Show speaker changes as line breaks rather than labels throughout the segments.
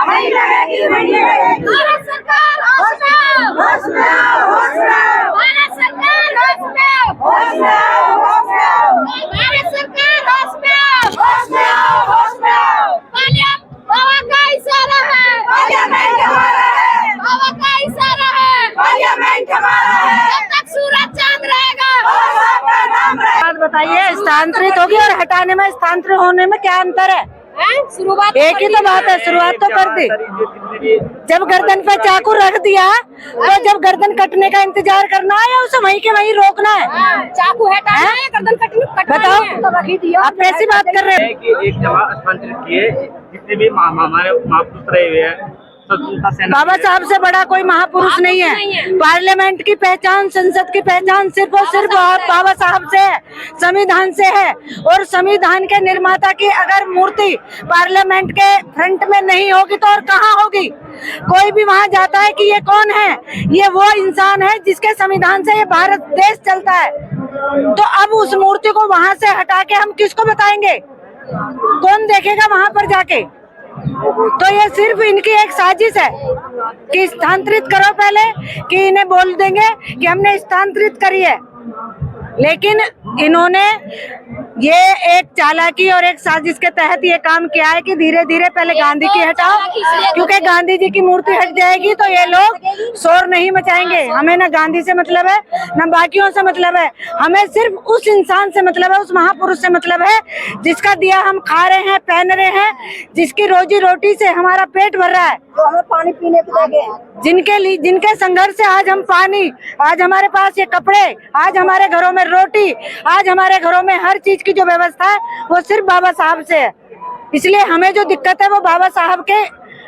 वही लगेगी, वही लगेगी। भारत सरकार होश में आओ, होश में आओ, होश में आओ। भारत सरकार होश में आओ, होश में आओ, होश में आओ। भारत सरकार होश में आओ, होश में आओ, होश में आओ। बाबा का इशारा है, पार्लियामेंट हमारा है। बाबा का इशारा है, पार्लियामेंट हमारा है। जब तक सूरज चांद रहेगा, आपका नाम रहेगा।
बात बताइए, स्थानांतरित होगी और हटाने में स्थानांतरित होने में क्या अंतर है?
शुरुआत
एक ही तो बात है, शुरुआत तो कर दी। जब गर्दन पे चाकू रख दिया तो जब गर्दन कटने का इंतजार करना है या उसे वहीं के वहीं रोकना है?
चाकू हटाना है, गर्दन कटना
बताओ,
तो रख ही दिया।
आप कैसी बात कर रहे हैं?
कि एक जगह स्थानांतरित किए जितने भी हमारे महापुरुष रहे हुए हैं,
बाबा साहब से बड़ा कोई महापुरुष नहीं है। पार्लियामेंट की पहचान, संसद की पहचान सिर्फ और सिर्फ बाबा साहब से है, संविधान से है। और संविधान के निर्माता की अगर मूर्ति पार्लियामेंट के फ्रंट में नहीं होगी तो और कहाँ होगी? कोई भी वहाँ जाता है कि ये कौन है? ये वो इंसान है जिसके संविधान से ये भारत देश चलता है। तो अब उस मूर्ति को वहाँ से हटा के हम किसको बताएंगे? कौन देखेगा वहाँ पर जाके? तो ये सिर्फ इनकी एक साजिश है कि स्थानांतरित करो पहले, कि इन्हें बोल देंगे कि हमने स्थानांतरित करी है। लेकिन इन्होंने ये एक चालाकी और एक साजिश के तहत ये काम किया है कि धीरे धीरे पहले गांधी की हटाओ, क्योंकि गांधी जी की मूर्ति हट जाएगी तो ये लोग शोर नहीं मचाएंगे। हमें ना गांधी से मतलब है, ना बाकियों से मतलब है। हमें सिर्फ उस इंसान से मतलब है, उस महापुरुष से मतलब है जिसका दिया हम खा रहे हैं, पहन रहे हैं, जिसकी रोजी रोटी से हमारा पेट भर रहा है,
जो हमें पानी पीने को देंगे,
जिनके संघर्ष से आज हम पानी, आज हमारे पास ये कपड़े, आज हमारे घरों में रोटी, आज हमारे घरों में हर चीज की जो व्यवस्था है वो सिर्फ बाबा साहब से है। इसलिए हमें जो दिक्कत है वो बाबा साहब के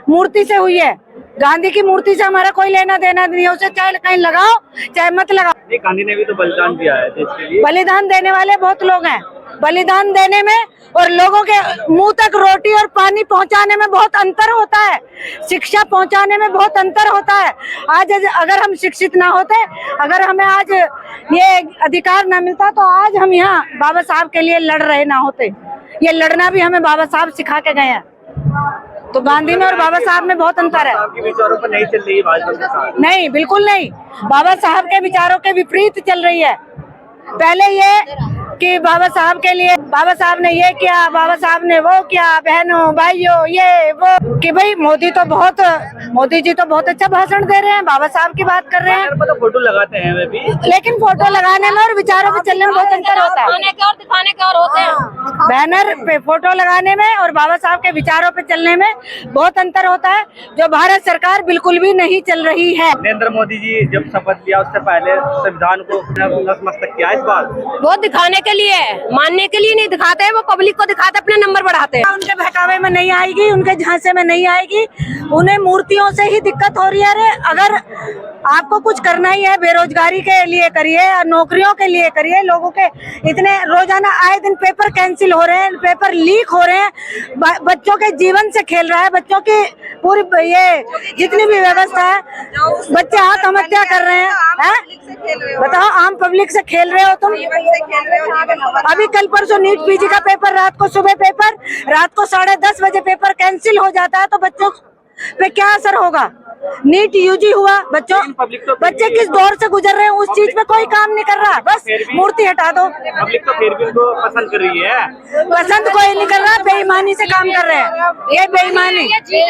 मूर्ति से हुई है। गांधी की मूर्ति से हमारा कोई लेना देना नहीं है। उसे चाहे कहीं लगाओ चाहे मत लगाओ।
गांधी ने भी तो बलिदान दिया है देश के लिए।
बलिदान देने वाले बहुत लोग हैं। बलिदान देने में और लोगों के मुंह तक रोटी और पानी पहुंचाने में बहुत अंतर होता है। शिक्षा पहुंचाने में बहुत अंतर होता है। आज अगर हम शिक्षित ना होते, अगर हमें आज ये अधिकार ना मिलता तो आज हम यहाँ बाबा साहब के लिए लड़ रहे ना होते। ये लड़ना भी हमें बाबा साहब सिखा के गए हैं। तो गांधी में और बाबा साहब में बहुत अंतर है।
आपके विचारों पर नहीं चल रही भाजपा?
नहीं, बिल्कुल नहीं। बाबा साहब के विचारों के विपरीत चल रही है। पहले ये कि बाबा साहब के लिए बाबा साहब ने ये किया, बाबा साहब ने वो किया, बहनों भाइयों ये वो, कि भाई मोदी जी तो बहुत अच्छा भाषण दे रहे हैं, बाबा साहब की बात कर रहे हैं।
तो फोटो लगाते हैं वे भी,
लेकिन फोटो लगाने में और विचारों पे चलने में बहुत अंतर होता है।
दिखाने के और होते हैं।
बैनर पे फोटो लगाने में और बाबा साहब के विचारों पे चलने में बहुत अंतर होता है, जो भारत सरकार बिल्कुल भी नहीं चल रही है।
नरेंद्र मोदी जी जब शपथ लिया उससे पहले संविधान को नतमस्तक किया। इस बार
वो दिखाने के लिए, मानने के लिए नहीं दिखाते हैं, वो पब्लिक को दिखाते, अपने नंबर बढ़ाते हैं।
उनके बहकावे में नहीं आएगी, उनके झांसे में नहीं आएगी। उन्हें मूर्तियों से ही दिक्कत हो रही है। अरे अगर आपको कुछ करना ही है, बेरोजगारी के लिए करिए, नौकरियों के लिए करिए। लोगों के इतने रोजाना आए दिन पेपर कैंसिल हो रहे हैं, पेपर लीक हो रहे हैं, बच्चों के जीवन से खेल रहा है, बच्चों की पूरी ये जितनी भी व्यवस्था है, बच्चे आत्महत्या कर रहे हैं। बताओ, आम पब्लिक से खेल रहे हो तुम। अभी कल परसों नीट पीजी का पेपर, रात को सुबह पेपर, रात को 10:30 बजे पेपर कैंसिल हो जाता है तो बच्चों पे क्या असर होगा? नीट यूजी हुआ, बच्चे किस दौर से गुजर रहे हैं, उस चीज पे कोई काम नहीं कर रहा। बस मूर्ति हटा दो।
पब्लिक तो फिर भी उनको पसंद कर रही है।
पसंद कोई नहीं कर रहा, बेईमानी से काम कर रहे हैं। ये बेईमानी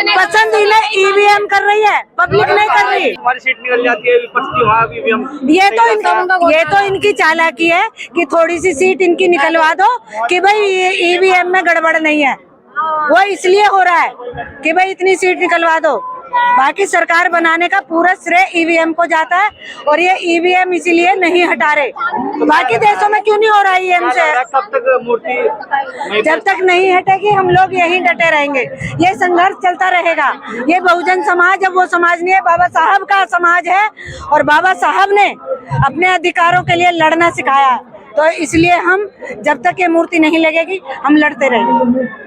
पसंद इन्हें ईवीएम कर रही है, पब्लिक नहीं कर रही।
हमारी सीट निकल जाती है विपक्ष की, वहाँ ईवीएम।
ये तो इनकी चालाकी है कि थोड़ी सी सीट इनकी निकलवा दो कि भाई ये ईवीएम में गड़बड़ नहीं है। वो इसलिए हो रहा है कि भाई इतनी सीट निकलवा दो। बाकी सरकार बनाने का पूरा श्रेय ईवीएम को जाता है और ये ईवीएम इसीलिए नहीं हटा रहे। बाकी देशों में क्यों नहीं हो रहा है ईवीएम से?
कब तक मूर्ति?
जब तक नहीं हटेगी हम लोग यहीं डटे रहेंगे। ये संघर्ष चलता रहेगा। ये बहुजन समाज अब वो समाज नहीं है, बाबा साहब का समाज है और बाबा साहब ने अपने अधिकारों के लिए लड़ना सिखाया। तो इसलिए हम जब तक ये मूर्ति नहीं लगेगी हम लड़ते रहेंगे।